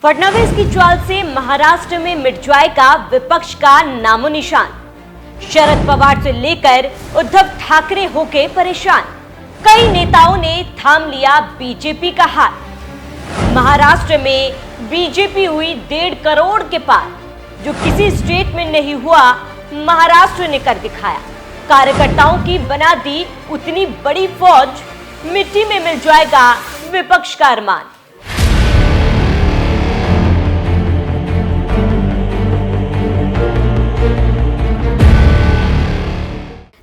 फडणवीस की चाल से महाराष्ट्र में मिट जाएगा विपक्ष का नामो निशान। शरद पवार से लेकर उद्धव ठाकरे होके परेशान। कई नेताओं ने थाम लिया बीजेपी का हाथ। महाराष्ट्र में बीजेपी हुई 1.5 करोड़ के पार। जो किसी स्टेट में नहीं हुआ, महाराष्ट्र ने कर दिखाया। कार्यकर्ताओं की बना दी उतनी बड़ी फौज, मिट्टी में मिल जाएगा विपक्ष का अरमान।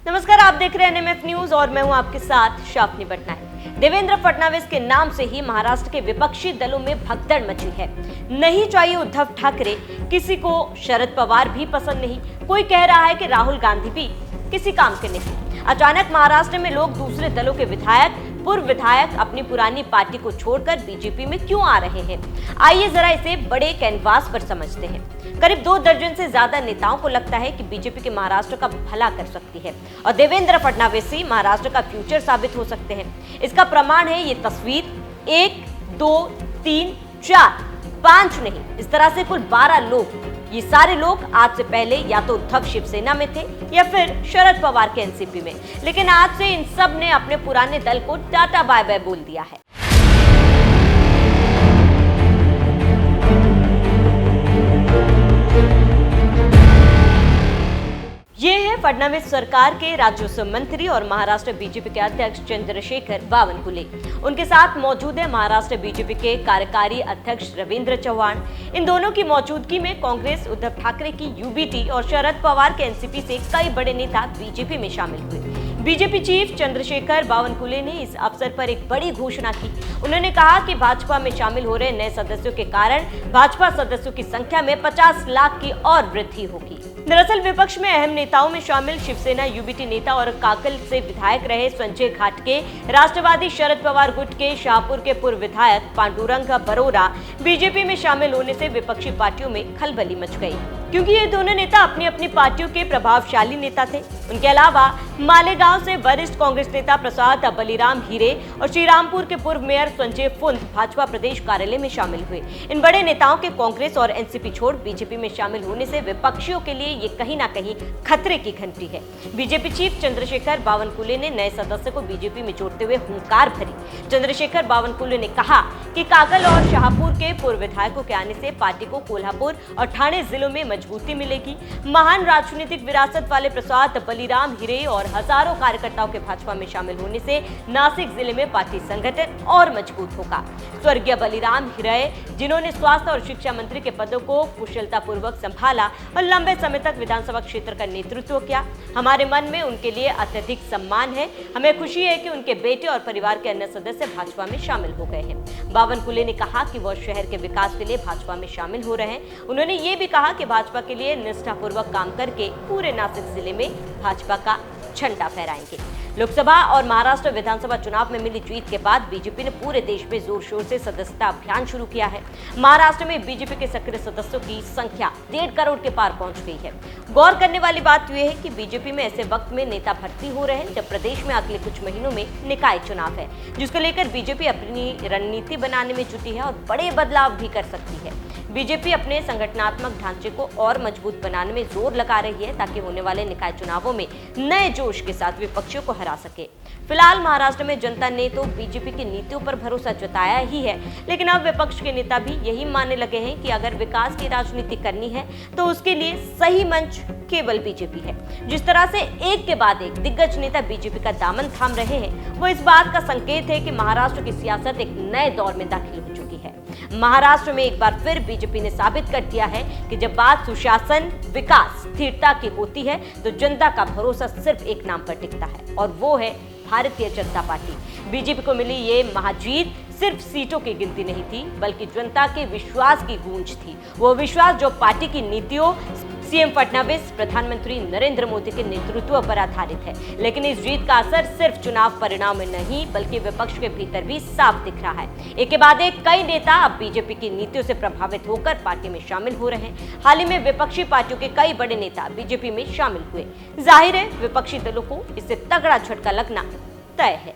नमस्कार, आप देख रहे हैं एनएमएफ न्यूज और मैं हूं आपके साथ शाफनी पटनायक। देवेंद्र फडणवीस के नाम से ही महाराष्ट्र के विपक्षी दलों में भगदड़ मची है। नहीं चाहिए उद्धव ठाकरे, किसी को शरद पवार भी पसंद नहीं, कोई कह रहा है कि राहुल गांधी भी किसी काम के नहीं। अचानक महाराष्ट्र में लोग दूसरे दलों के विधायक, पूर्व विधायक अपनी पुरानी पार्टी को छोड़कर बीजेपी में क्यों आ रहे हैं? आइए जरा इसे बड़े कैनवास पर समझते हैं। करीब 2 दर्जन से ज्यादा नेताओं को लगता है कि बीजेपी के महाराष्ट्र का भला कर सकती है और देवेंद्र फडणवीस ही महाराष्ट्र का फ्यूचर साबित हो सकते हैं। इसका प्रमाण है ये तस्वीर। 1, 2, 3, 4, 5 नहीं, इस तरह से कुल 12 लोग। ये सारे लोग आज से पहले या तो उद्धव शिवसेना में थे या फिर शरद पवार के एनसीपी में, लेकिन आज से इन सब ने अपने पुराने दल को टाटा बाय बाय बोल दिया है। ये है फडणवीस सरकार के राजस्व मंत्री और महाराष्ट्र बीजेपी के अध्यक्ष चंद्रशेखर बावनकुले। उनके साथ मौजूद है महाराष्ट्र बीजेपी के कार्यकारी अध्यक्ष रविंद्र चव्हाण। इन दोनों की मौजूदगी में कांग्रेस, उद्धव ठाकरे की यूबीटी और शरद पवार के एनसीपी से कई बड़े नेता बीजेपी में शामिल हुए। बीजेपी चीफ चंद्रशेखर बावनकुले ने इस अवसर पर एक बड़ी घोषणा की। उन्होंने कहा कि भाजपा में शामिल हो रहे नए सदस्यों के कारण भाजपा सदस्यों की संख्या में 50 लाख की और वृद्धि होगी। दरअसल विपक्ष में अहम नेताओं में शामिल शिवसेना यूबीटी नेता और काकल से विधायक रहे संजय घाटगे, राष्ट्रवादी शरद पवार गुट के शाहपुर के पूर्व विधायक पांडुरंग बरोरा बीजेपी में शामिल होने से विपक्षी पार्टियों में खलबली मच गई, क्योंकि ये दोनों नेता अपनी अपनी पार्टियों के प्रभावशाली नेता थे। उनके अलावा मालेगांव से वरिष्ठ कांग्रेस नेता प्रसाद बलिराम हीरे और श्रीरामपुर के पूर्व मेयर संजय फुंद भाजपा प्रदेश कार्यालय में शामिल हुए। इन बड़े नेताओं के कांग्रेस और एनसीपी छोड़ बीजेपी में शामिल होने से विपक्षियों के लिए ये कहीं ना कहीं खतरे की घंटी है। बीजेपी चीफ चंद्रशेखर बावनकुले ने नए सदस्य को बीजेपी में जोड़ते हुए हुंकार भरी। चंद्रशेखर बावनकुले ने कहा कि कागल और शाहपुर के पूर्व विधायकों के आने से पार्टी को कोल्हापुर और ठाणे जिलों में मजबूती मिलेगी। महान राजनीतिक विरासत वाले प्रसाद बलिराम हीरे और हजारों कार्यकर्ताओं के भाजपा में शामिल होने से नासिक जिले में पार्टी संगठन और मजबूत होगा। स्वर्गीय बलिराम हीरे, जिन्होंने स्वास्थ्य और शिक्षा मंत्री के पदों को कुशलतापूर्वक संभाला और लंबे समय तक विधानसभा क्षेत्र का नेतृत्व किया, हमारे मन में उनके लिए अत्यधिक सम्मान है। हमें खुशी है कि उनके बेटे और परिवार के अन्य सदस्य भाजपा में शामिल हो गए हैं। बावनकुले ने कहा कि वह शहर के विकास के लिए भाजपा में शामिल हो रहे हैं। उन्होंने ये भी कहा कि भाजपा के लिए निष्ठापूर्वक काम करके पूरे नासिक जिले में भाजपा का झंडा फहराएंगे। लोकसभा और महाराष्ट्र विधानसभा चुनाव में मिली जीत के बाद बीजेपी ने पूरे देश में जोर शोर से सदस्यता अभियान शुरू किया है। महाराष्ट्र में बीजेपी के सक्रिय सदस्यों की संख्या 1.5 करोड़ के पार पहुंच गई है। गौर करने वाली बात यह है कि बीजेपी में ऐसे वक्त में नेता भर्ती हो रहे हैं जब प्रदेश में अगले कुछ महीनों में निकाय चुनाव है, जिसको लेकर बीजेपी अपनी रणनीति बनाने में जुटी है और बड़े बदलाव भी कर सकती है। बीजेपी अपने संगठनात्मक ढांचे को और मजबूत बनाने में जोर लगा रही है ताकि होने वाले निकाय चुनावों में नए जोश के साथ विपक्षियों को हरा सके। फिलहाल महाराष्ट्र में जनता ने तो बीजेपी की नीतियों पर भरोसा जताया ही है, लेकिन अब विपक्ष के नेता भी यही मानने लगे हैं कि अगर विकास की राजनीति करनी है तो उसके लिए सही मंच केवल बीजेपी है। जिस तरह से एक के बाद एक दिग्गज नेता बीजेपी का दामन थाम रहे हैं, वो इस बात का संकेत है कि महाराष्ट्र की सियासत एक नए दौर में दाखिल हो चुकी है। महाराष्ट्र में एक बार फिर बीजेपी ने साबित कर दिया है कि जब बात सुशासन, विकास, स्थिरता की होती है तो जनता का भरोसा सिर्फ एक नाम पर टिकता है और वो है भारतीय जनता पार्टी। बीजेपी को मिली ये महाजीत सिर्फ सीटों की गिनती नहीं थी, बल्कि जनता के विश्वास की गूंज थी। वो विश्वास जो पार्टी की नीतियों, सीएम फडणवीस, प्रधानमंत्री नरेंद्र मोदी के नेतृत्व पर आधारित है। लेकिन इस जीत का असर सिर्फ चुनाव परिणाम में नहीं बल्कि विपक्ष के भीतर भी साफ दिख रहा है। एक के बाद एक कई नेता अब बीजेपी की नीतियों से प्रभावित होकर पार्टी में शामिल हो रहे हैं। हाल ही में विपक्षी पार्टियों के कई बड़े नेता बीजेपी में शामिल हुए। जाहिर है विपक्षी दलों को इससे तगड़ा झटका लगना तय है।